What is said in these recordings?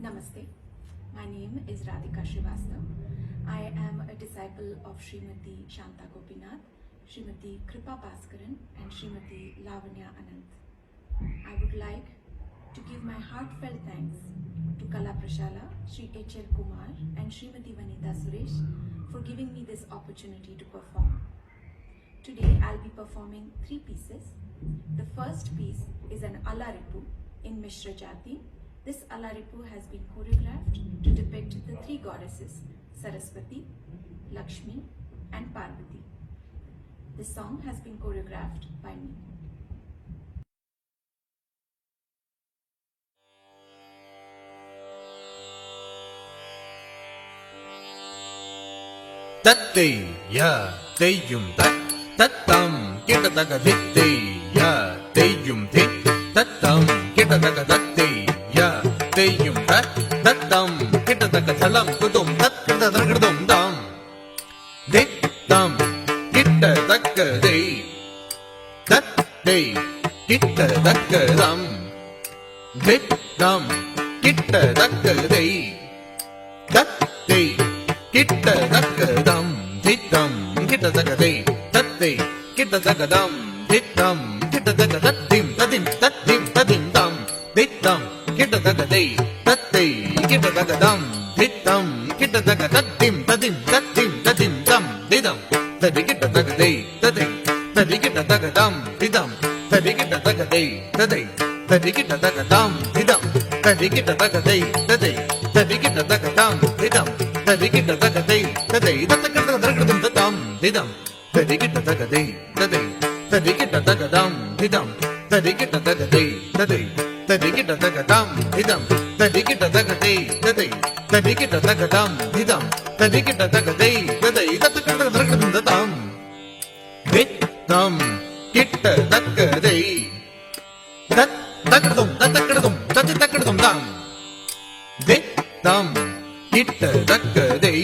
Namaste. My name is Radhika Srivastav. I am a disciple of Srimati Shanta Gopinath, Srimati Kripa Bhaskaran and Srimati Lavanya Anant. I would like to give my heartfelt thanks to Kala Prashala, Sri H.L. Kumar and Srimati Vanita Suresh for giving me this opportunity to perform. Today I'll be performing 3 pieces. The first piece is an Alaripu in Mishra Jati. This Alaripu has been choreographed to depict the 3 goddesses Saraswati, Lakshmi and Parvati. This song has been choreographed by me. தத்தை யா தெய்யும் தத்தம் கிட்டத்தக்க தித்தை யா தெய்யும் தத்தம் கிட்டத்தக்க தத்தை யா தெய்யும் தத்தம் கிட்டத்தக்க சலம் குதும் தத்கிருதம் தாம் தித்தம் கிட்டத்தக்க தெய் தத்தை கிட்டத்தக்க தம் தித்தம் கிட்டத்தக்க தெய் தத்தை கிட்டதக்கதம் தித்தம் கிட்டதக்கதை தத்தை கிட்டதக்கதம் தித்தம் கிட்டதக்கதத்திம் ததிம் தத்திம் ததிம் தம் தித்தம் கிட்டதக்கதை தத்தை கிட்டதக்கதம் தித்தம் கிட்டதக்கதத்திம் ததிம் தத்திம் ததிம் தம் திதம் ததி கிட்டதக்கதை ததை ததி கிட்டதக்கதம் திதம் ததி கிட்டதக்கதை ததை ததி கிட்டதக்கதம் திதம் ததி கிட்டதக்கதை ததை ததி கிட்டதக்கதம் திதம் ததிகிட்ட தகதை ததை தத்தக்கிட்ட தரகிடும் ததாம் திதம் ததிகிட்ட தகதை ததை ததிகிட்ட தகதாம் திதம் ததிகிட்ட தகதை ததை ததிகிட்ட தகதாம் திதம் ததிகிட்ட தகதை ததை ததிகிட்ட தகதாம் திதம் ததிகிட்ட தகதை ததை தத்தக்கிட்ட தரகிடும் ததாம் திதம் கிட்ட தக்கதை தத் தக்கடும் தத்தக்கிடும் தத்தி தக்கடும் தாம் திதம் கிட்ட தக்கதை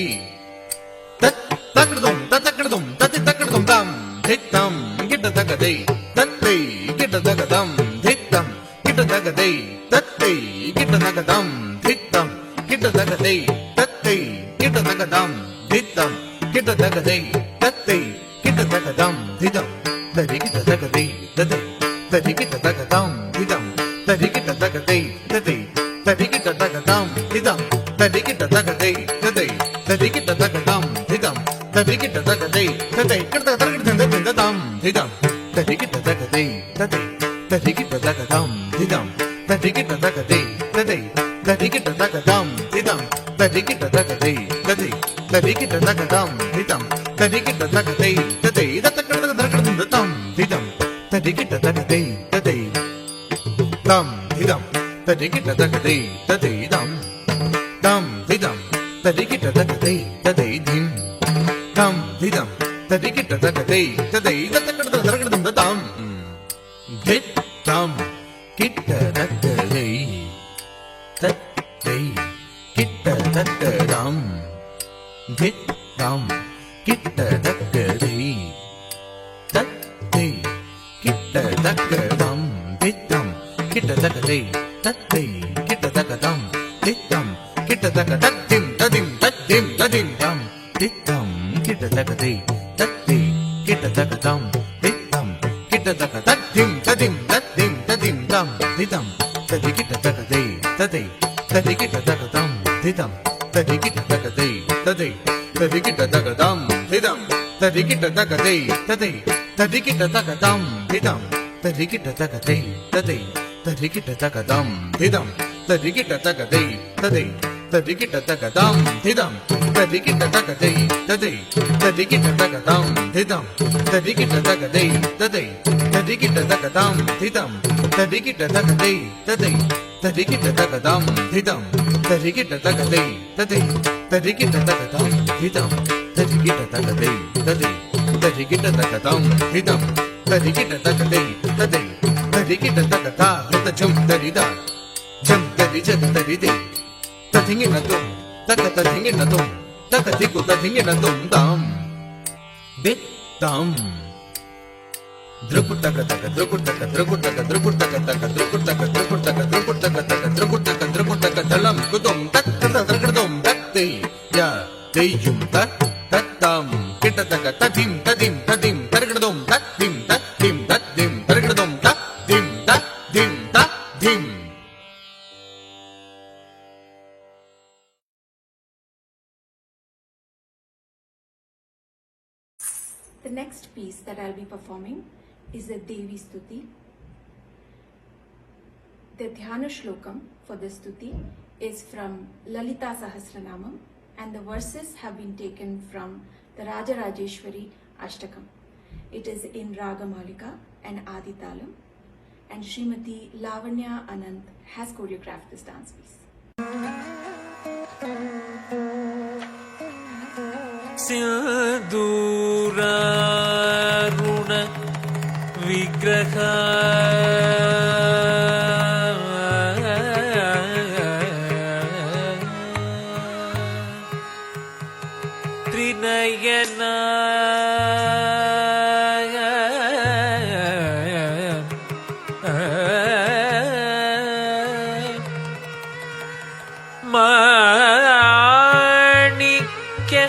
தக்கடும் தத்தக்கிடும் தத்தி தக்கடும் தாம் தித்தம் கிட்ட தக்கதை தத்தை கிட்ட தகதம் தித்தம் கிட்ட தகதை தத்தை கிட்ட தகதம் தித்தம் கிட்ட தகதை தத்தை கிட்ட தகதம் தித்தம் கிட்ட தகதை தத்தை கிட்ட தகதம் திதம் ததி கிட்ட தகதை ததை ததி கிட்ட தகதம் திதம் ததி கிட்ட தகதை ததை ததி கிட்ட தகதம் திதம் ததிகிட்ட தகதை ததை ததிகிட்ட தகதம் திதம் ததிகிட்ட தகதை ததை கிட்ட தரகிட்ட ததாம் திதம் ததிகிட்ட தகதை ததை ததிகிட்ட தகதம் திதம் ததிகிட்ட தகதை ததை ததிகிட்ட தகதம் திதம் ததிகிட்ட தகதை ததை ததிகிட்ட தகதம் திதம் ததிகிட்ட தகதை ததை தத்தக்கிட்ட தரகிட்ட ததாம் திதம் ததிகிட்ட தகதை ததை தம் திதம் ததிகிட்ட தகதை ததை தம் தம் திதம் ததிகிட்ட தகதை ததை திம் தம் திதம் ததிகிட்ட தகதை ததை தத்தக்கிட்ட தரகிட்ட ததாம் தித்தம் கிட்ட தக்கதை தத்தை கிட்ட தக்கதம் தித்தம் கிட்ட தக்கதை தத்தை கிட்ட தக்கதம் தித்தம் கிட்ட தக்கதை தத்தை கிட்ட தக்கதம் தித்தம் கிட்ட தக்க தத்திம் ததிம் தத்திம் ததிம் தம் தித்தம் கிட்ட தக்கதை தத்தை கிட்ட தக்கதம் தித்தம் கிட்ட தக்க தத்திம் ததிம் தத்திம் ததிம் தம் திதம் ததி கிட்ட தக்கதை ததை ததி கிட்ட தக்கதம் திதம் ததி கிட்ட தக்கதை ததை ததி கிட்ட தக்கதம் திதம் ததி கிட்ட தக்கதை ததை ததி கிட்ட தக்கதம் திதம் ததி கிட்ட தக்கதை ததை ததி கிட்ட தக்கதம் திதம் ததி கிட்ட தக்கதை ததை ததிகிட்ட தகதம் திதம் ததிகிட்ட தகதை ததை ததிகிட்ட தகதம் திதம் ததிகிட்ட தகதை ததை ததிகிட்ட தகதம் திதம் ததிகிட்ட தகதை ததை ததிகிட்ட தகதம் திதம் ததிகிட்ட தகதை ததை ததிகிட்ட தகதம் திதம் ததிகிட்ட தகதை ததை ததிகிட்ட தகதம் திதம் ததிகிட்ட தகதை ததை ததிகிட்ட தகதா ஹதஜம் தரிதா ஜம் தரி ஜம் தரிதே ததிங்கின தும் தக ததிங்கின தும் தக திகு ததிங்கின தும் தாம் தித்தம் Drukuttaka taka drukuttaka drukuttaka drukuttaka taka drukuttaka drukuttaka drukuttaka drukuttaka drukuttaka drukuttaka dalam kudo ததையும் தத்தம் கிட்டத்தக்க ததிம் ததிம் ததிம் தருகிடதும் தத்திம் தத்திம் தத்திம் தருகிடதும் தத்திம் தத்திம் தத்திம். The next piece that I'll be performing is the Devi Stuti. The Dhyana Shlokam for this Stuti is from Lalita Sahasranamam, and the verses have been taken from the Rajarajeshwari Ashtakam. It is in Ragamalika and Aditalam, and Srimati Lavanya Anant has choreographed this dance piece. सिंदूरारुण विग्रह त्रिनयना माणिक्य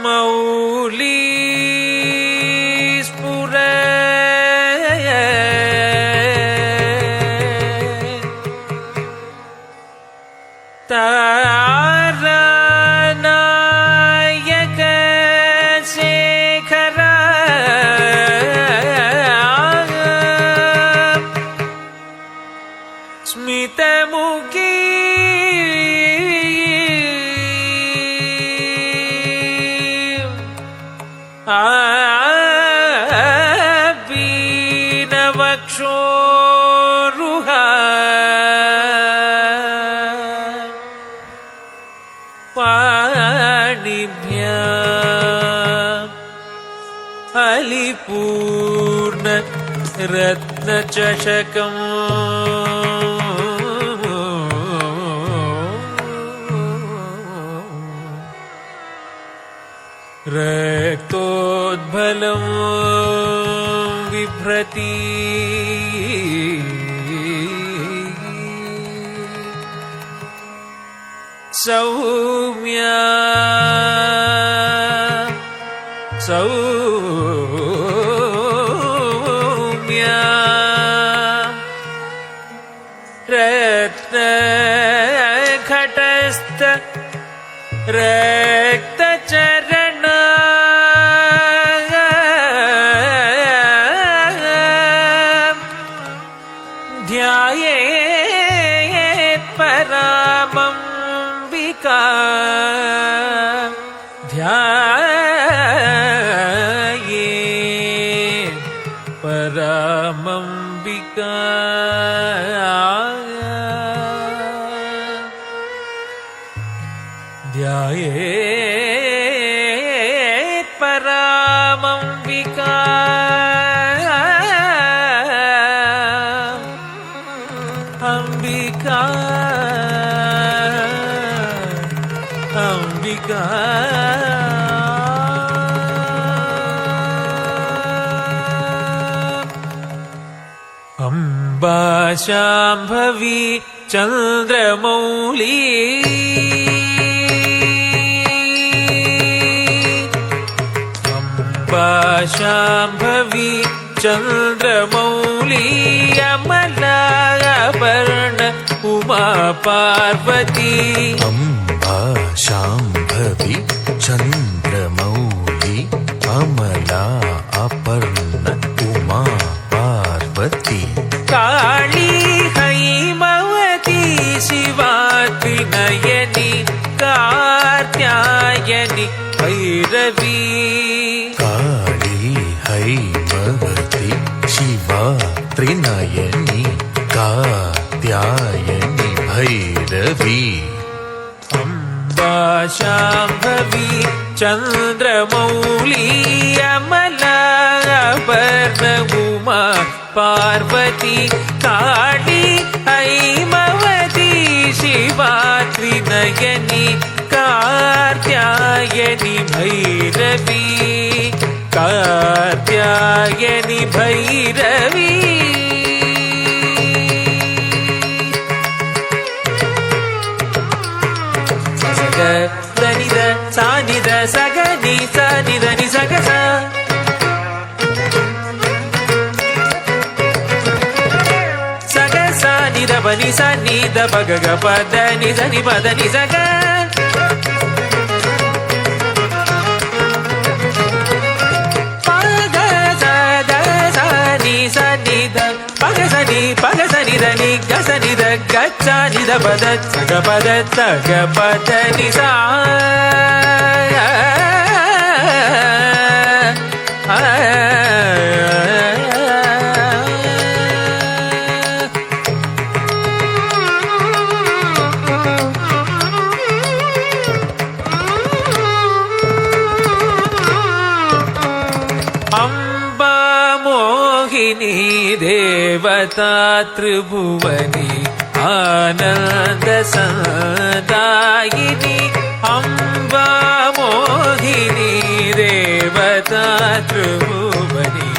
मौली स्फुर तारानायक शेखर स्मितमुखी बीनवक्षोरुहा पाणिभ्याम् अलिपूर्ण रत्नचषकम् रक्तोद्भलं बिभ्रति सौम्या सौम्या रत्नघटस्थ रक्तचरण ध्यायेत् परामम्बिका ध्यायेत् परामम्बिका ध्यायेत् परामम्बिका अम्बिका अम्बिका अम्बा शाम्भवी चन्द्रमौली अम्बा शाम्भवी चन्द्रमौली अमलाभरण उमा पार्वती अम्बा शाम्भवी चन्द्रमौली अमला अपर्ण उमा पार्वती काली हैमवती शिवा त्रिनयनी कार्त्यायनी भैरवी काली हैमवती शिवा त्रिनयनी कात्यायनी भैरवी अम्बा शाम्भवी चन्द्रमौली अमलाभरण उमा पार्वती काली हैमवती शिवा त्रिनयनी कार्त्यायनी भैरवी कार्त्यायनी भैरवी दनिद सानि sa ni da ni sa ga sa sa ga sa ni da ba ni sa ni da ba ga ga pa da ni sa ni pa da ni sa ga pa ga sa da sa ni da pa ga sa ni da ni ga sa ni da ga sa ni da pa da sa ga pa da ni sa Amba Mohini देवता त्रिभुवनी आनंद सदायिनी अम्बा मोहिनी देवता त्रिभुवनी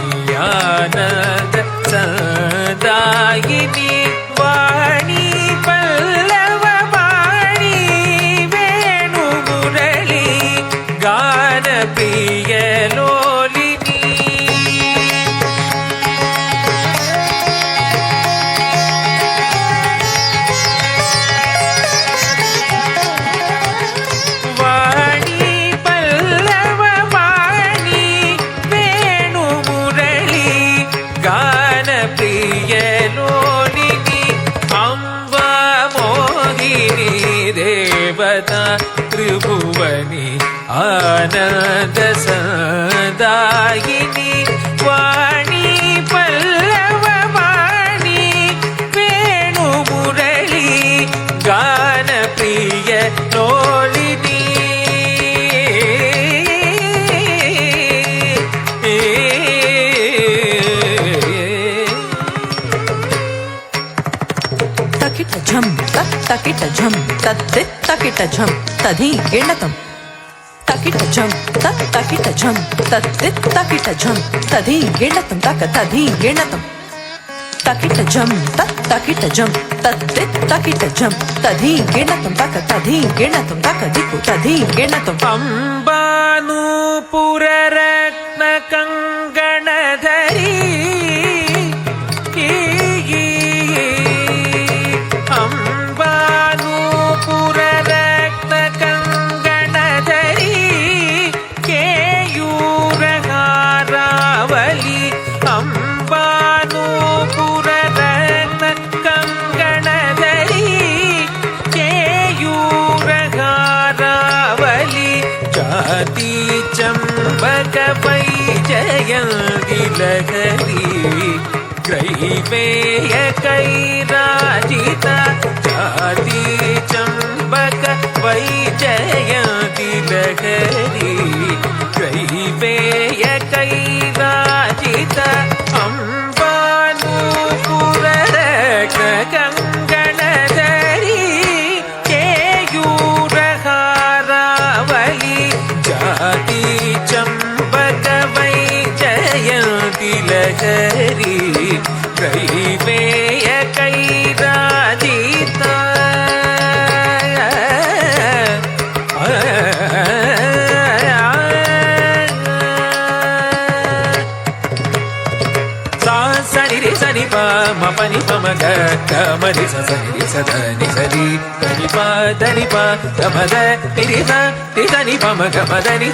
आनंद सदायिनी वाणी पल्लव वाणी वेणु मुरली गान प्रिय लोलिनी वाणी पल्लव वाणी वेणु मुरली गान प्रिय लोलिनी अम्बा मोहिनी देवता त्रिभुवनी आनंद सदायिनी वाणी पल्लव वाणी वेणु मुरली गान प्रिय लोलिनी तकिट झम तत् तकिट झम तद्दित् तकिट झम तधी गिणतम तकिट झम तत् तकिट झम तद्दित् तकिट झम तधी गिणतम तक तधी गिणतम तकिट झम तत् तकिट झम तद्दित् तकिट झम तधी गिणतम तक तधी गिणतम तक दिक्कु तधी गिणतम अंबानूपुर रत्न कंगणधरी अंबानूपुर रत्न कंगणधरी केयूर हारावली अंबानूपुर रत्न कंगणधरी केयूर हारावली जाति चंबक वैजयंती लहरी ग्रैवेय कैराजिता जाति चंबक वैजयंती लहरी ग्रैवेय कैराजिता अंबानूपुर कंगणधरी केयूर हारावली जाति चंबक वैजयंती लहरी ग्रैवेय कैराजिता सनि रे सनि प म पनि प म ग ग म रे स सनि रे स ध नि स रि ध नि प ध नि प ध म ध नि रे स रि ध नि प म ग म ध नि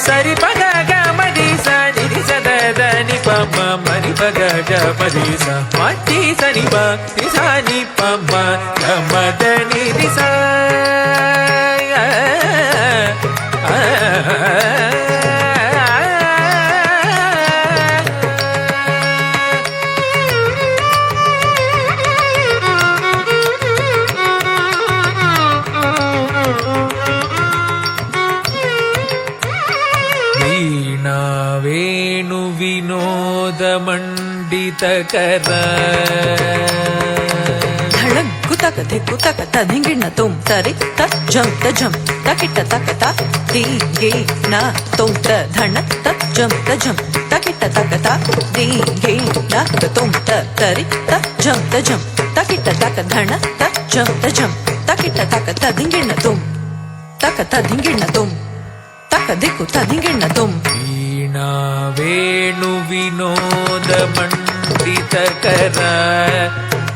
सरि प ग ग म रि स नि रि स ध ध नि प म म नि प ग ग म रि स म रि स नि प रि स नि प म ग म ध नि रि स वीणा वेणु विनोद मंडित कर धड़क तक धिक्कु तक तधिंगिण तुम तरि तक जम तजम तकिट तक ता दी गे ना तुम त धन तक जम तजम तकिट तक ता दी गे ना तुम त तरि तक जम तजम तकिट तक धन तक जम तजम तकिट तक तधिंगिण तुम तक तधिंगिण तुम तक धिक्कु तधिंगिण तुम वीणा वेणु विनोद मंडित कर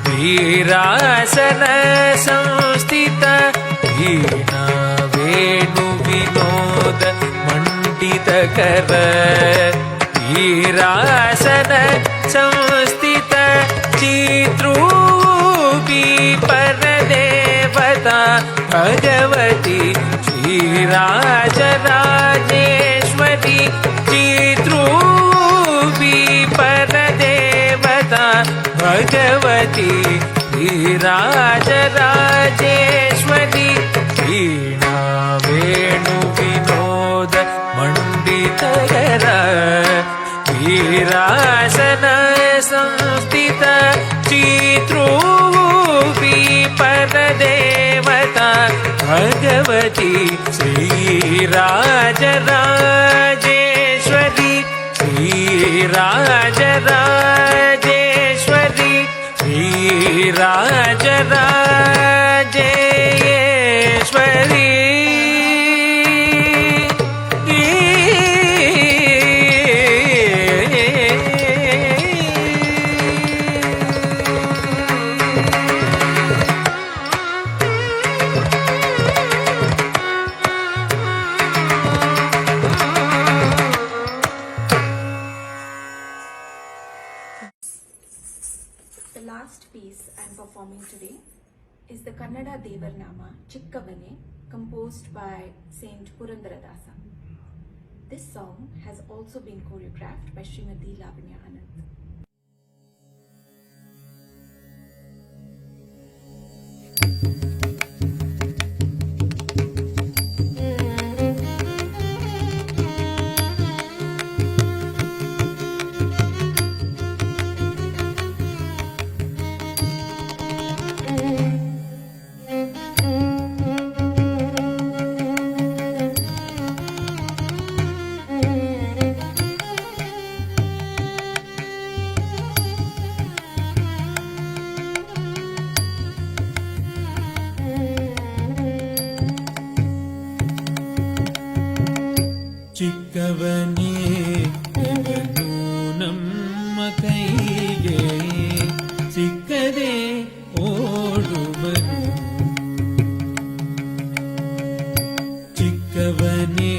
वीरासन संस्थित वीणा वेणु विनोद मंडित कर वीरासन संस्थित चित्रूपी परदेवता भगवती श्रीराजराजेश्वरी चित्रूपी परदेवता भगवती श्रीराजराजेश्वरी वीणा वेणु विनोद मंडित कर वीरासन संस्थित चित्रूपी परदेवता Bhagwati Sri Rajarajeshwari Sri Rajarajeshwari Sri Rajarajeshwari The last piece I am performing today is the Kannada Devarnama Chikkavane, composed by Saint Purandaradasa. This song has also been choreographed by Srimati Lavanya Anand. ಚಿಕ್ಕವನೇ ಇವನು ನಮ್ಮ ಕೈಗೆ ಸಿಕ್ಕದೆ ಓಡುವನು ಚಿಕ್ಕವನೇ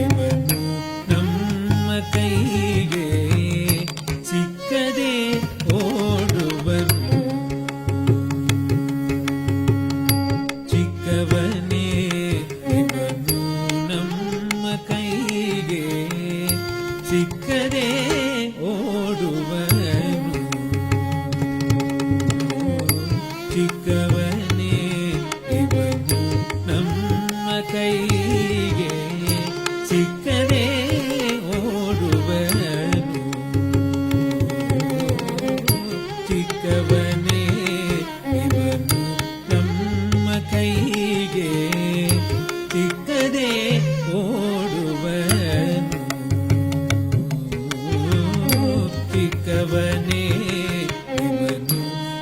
ಇವನು ನಮ್ಮ ಕೈಗೆ ಸಿಕ್ಕದೆ ಓಡುವನು ಚಿಕ್ಕವನೇ ಇವನು ನಮ್ಮ ಕೈಗೆ ಸಿಕ್ಕದೆ ಓಡುವನು ಚಿಕ್ಕವನೇ ಇವನು ನಮ್ಮ ಕೈಗೆ ಸಿಕ್ಕದೆ ಓಡುವನು ಚಿಕ್ಕವನೇ ಇವನು ನಮ್ಮ ಕೈಗೆ ಸಿಕ್ಕದೆ ಓಡುವನು ಚಿಕ್ಕವನೇ ಇವನು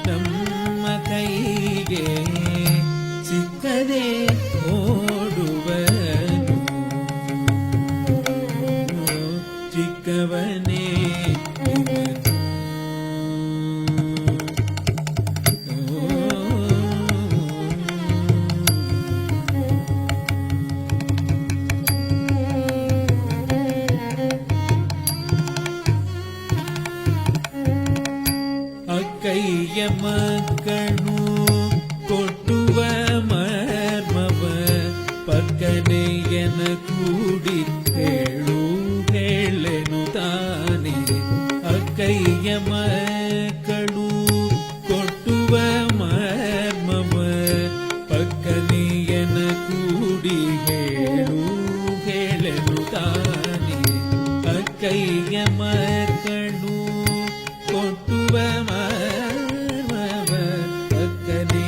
ನಮ್ಮ ಕೈಗೆ ಸಿಕ್ಕದೆ ಓಡುವನು ಚಿಕ್ಕವನೇ ಅಕ್ಕಯ್ಯ ಮಕ್ಕಳು ಕೊಟ್ಟುವ ಮರ್ಮವ ಪಕ್ಕನೆಯನ ಕೂಡಿ ಹೇಳು ಹೇಳೆನು ತಾನೆ ಅಕ್ಕಯ್ಯ ಮಕ್ಕಳು ಕೊಟ್ಟುವ ಮರ್ಮವ ಪಕ್ಕನೆಯನ ಕೂಡಿ ಹೇಳು ಹೇಳೆನು ತಾನೆ ಅಕ್ಕಯ್ಯ ಮಕ್ಕಳು ಕೊಟ್ಟುವ ಮರ್ಮವ ಪಕ್ಕನೆ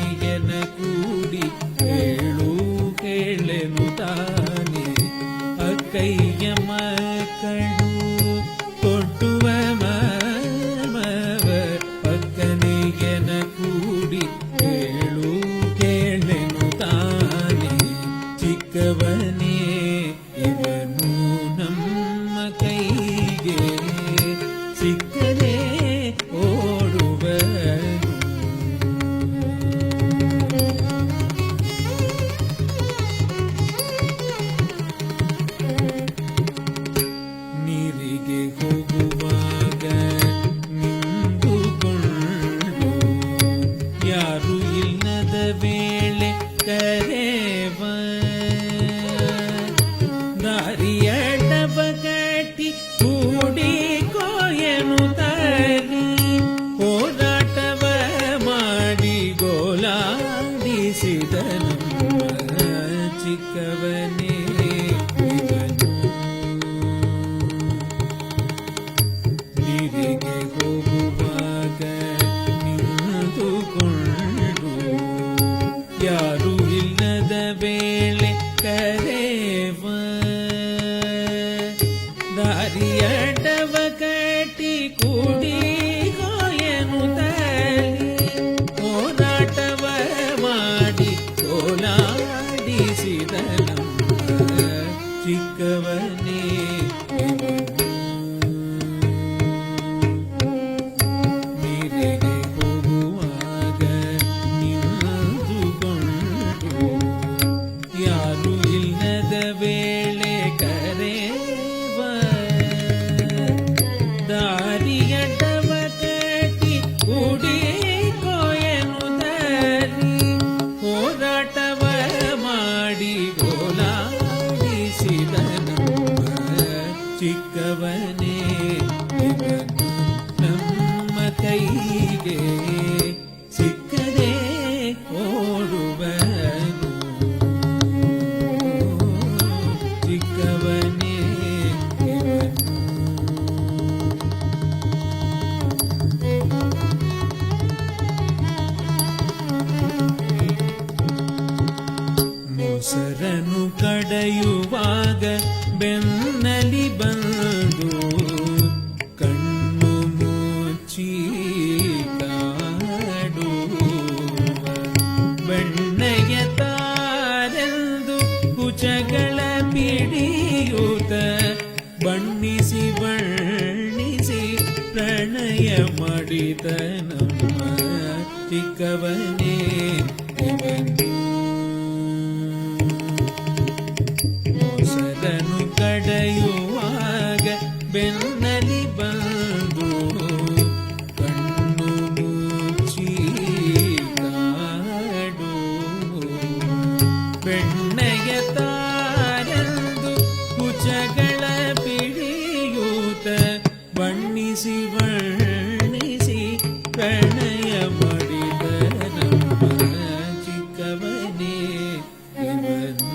ಚಿಕ್ಕವನೇ ಇವನು. ನೀರಿಗೆ ಹೋಗುವಾಗ ನಿಂತುಕೊಂಡು ಯಾರು ಇಲ್ಲದ ವೇಳೆ ಕರೆವ ದಾರಿಯಡ್ಡವ ಕಟ್ಟಿ ಕೂಡಿಗೋಯನು ತಲಿ ಹೋರಾಟವ ಮಾಡಿ ಕೋಲಾಡಿಸಿದ ನಮ್ಮ ಚಿಕ್ಕವನೇ ನೀರಿಗೆ ಹೋಗುವಾಗ ನಿಂತುಕೊಂಡು ಯಾರು ಇಲ್ಲದ ವೇಳೆ ಕರೆವ ದಾರಿಯಡ್ಡವ ಕಟ್ಟಿ ಕೂಡಿ ಕೋಯನು ತಲಿ ಹೋರಾಟವ ಮಾಡಿ ಗೋಲಾಡಿಸಿದ ನಮ್ಮ ಚಿಕ್ಕವನೇ ಇವನು. ನಮ್ಮ ಕೈಗೆ ಸಿಕ್ಕದೆ ಓಡುವನು ಚಿಕ್ಕವನೇ ಇವನು. ಮೊಸರನು ಕಡೆಯುವಾಗ ಬೆನ್ನಲಿ ಬಂದು ಕಣ್ಣು ಮುಚ್ಚಿ ಕಾಡುವ ಬೆಣ್ಣೆಯ ತಾರೆಂದು ಕುಚಗಳ ಪಿಡಿಯೂತ ಬಣ್ಣಿಸಿ ಬಣ್ಣಿಸಿ ಪ್ರಣಯ ಮಾಡಿದ ನಮ್ಮ ಚಿಕ್ಕವನೇ ಇವನು. ಮೊಸರನು ಕಡೆಯುವಾಗ ಬೆನ್ನಲಿ ಬಂದು ಕಣ್ಣು ಮುಚ್ಚಿ ಕಾಡು ಬೆಣ್ಣೆಯ ತಾರೆಂದು ಕುಚಗಳ ಪಿಡಿಯೂತ ಬಣ್ಣಿಸಿ ಬಣ್ಣಿಸಿ ಪ್ರಣಯ ಮಾಡಿದ ನಮ್ಮ ಚಿಕ್ಕವನೇ ಇವನು.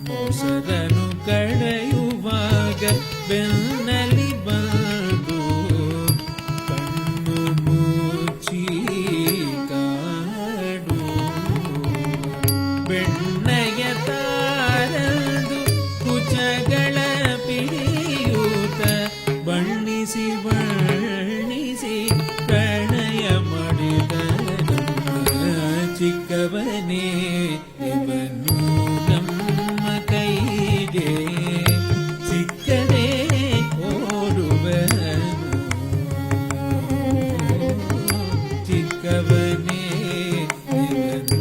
ಮೊಸರನು ಕಡೆಯುವಾಗ ಬೆನ್ನಲಿ ಬಂದು ಕಣ್ಣು ಮುಚ್ಚಿ ಕಾಡು ಬೆಣ್ಣೆಯ ತಾರಂದು ಕುಚಗಳ ಪಿಡಿಯೂತ ಬಣ್ಣಿಸಿ ಬಣ್ಣಿಸಿ ಪ್ರಣಯ ಮಾಡಿದ ನಮ್ಮ ಚಿಕ್ಕವನೇ ಇವನು. ನಮ್ಮ ಕೈಗೆ ಸಿಕ್ಕದೆ ಓಡುವನು ಚಿಕ್ಕವನೇ ಇವನು.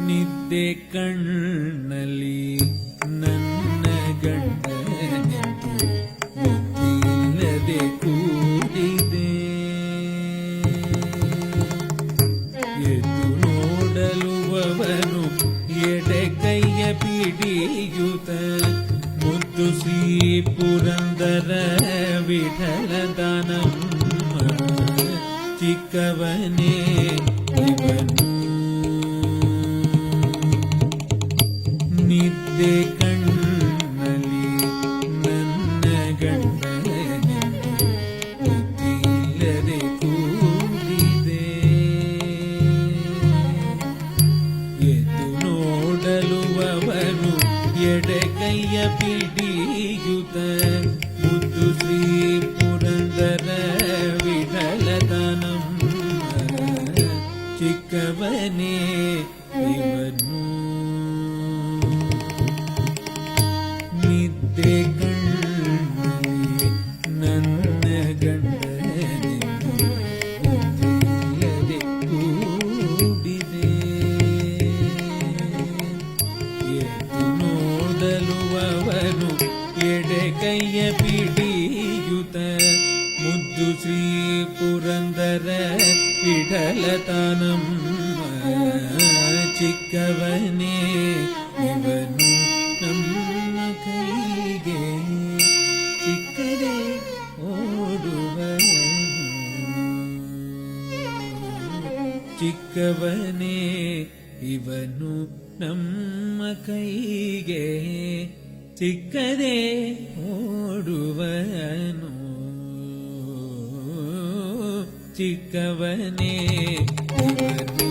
ನಿದ್ದೆ ಕಣ್ಣಲ್ಲಿ ನನ್ನ ಗಂಡನೆಂದು ಗೊತ್ತಿಲ್ಲದೆ ಕೂಡಿದೆ ಎದ್ದು ನೋಡಲು ಅವನು ಎಡೆ ಕೈಯ ಪಿಡಿಯುತ ಮುದ್ದು ಶ್ರೀ ಪುರಂದರ ವಿಠಲದ ನಮ್ಮ ಚಿಕ್ಕವನೇ ಇವನು. ನಿದ್ದೆ ಕಣ್ಣಲ್ಲಿ ನನ್ನ ಗಂಡನೆಂದು ಗೊತ್ತಿಲ್ಲದೆ ಕೂಡಿದೆ ಎದ್ದು ನೋಡಲು ಅವನು ಎಡೆ ಕೈಯ ಪಿಡಿಯುತ ಮುದ್ದು ಶ್ರೀ ಪುರಂದರ ವಿಠಲದ ನಮ್ಮ ಚಿಕ್ಕವನೇ ಇವನು. ನಿದ್ದೆ ಕಣ್ಣಲ್ಲಿ ನನ್ನ ಗಂಡನೆಂದು ಗೊತ್ತಿಲ್ಲದೆ ಕೂಡಿದೆ ಎದ್ದು ನೋಡಲು ಅವನು ಎಡೆ ಕೈಯ ಪಿಡಿಯುತ ಮುದ್ದು ಶ್ರೀ ಪುರಂದರ ವಿಠಲತ ನಮ್ಮ ಚಿಕ್ಕವನೇ ಇವನು. ನಮ್ಮ ಕೈಗೆ ಚಿಕ್ಕವನೇ ಇವನು ನಮ್ಮ ಕೈಗೆ ಸಿಕ್ಕದೆ ಓಡುವನು ಚಿಕ್ಕವನೇ ಇವನು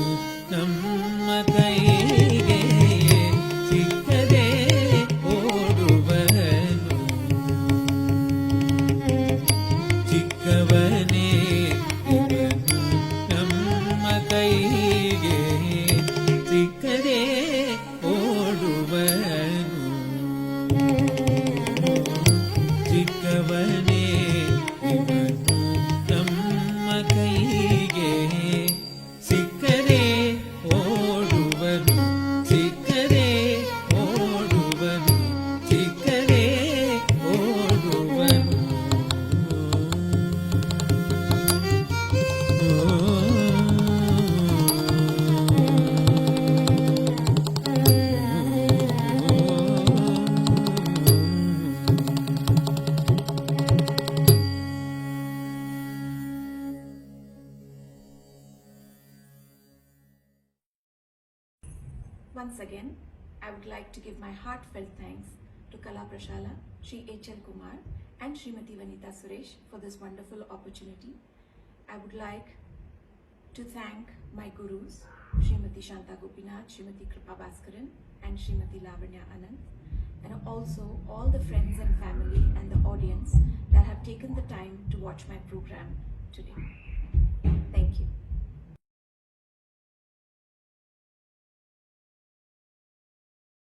ನಮ್ಮ ಕೈಗೆ ಸಿಕ್ಕದೆ ಓಡುವನು ಚಿಕ್ಕವನೇ ಇವನು ನಮ್ಮ ಕೈಗೆ ಸಿಕ್ಕದೆ ಓಡುವನು ಚಿಕ್ಕವನೇ ಇವನು ನಮ್ಮ ಕೈಗೆ ಸಿಕ್ಕದೆ ಓಡುವನು ಸಿಕ್ಕದೆ ಓಡುವನು ಸಿಕ್ಕದೆ ಓಡುವನು Once again, I would like to give my heartfelt thanks to Kala Prashala, Shri H.L. Kumar and Srimati Vanita Suresh for this wonderful opportunity. I would like to thank my gurus, Srimati Shanta Gopinath, Srimati Kripa Bhaskaran and Srimati Lavanya Anand, and also all the friends and family and the audience that have taken the time to watch my program today.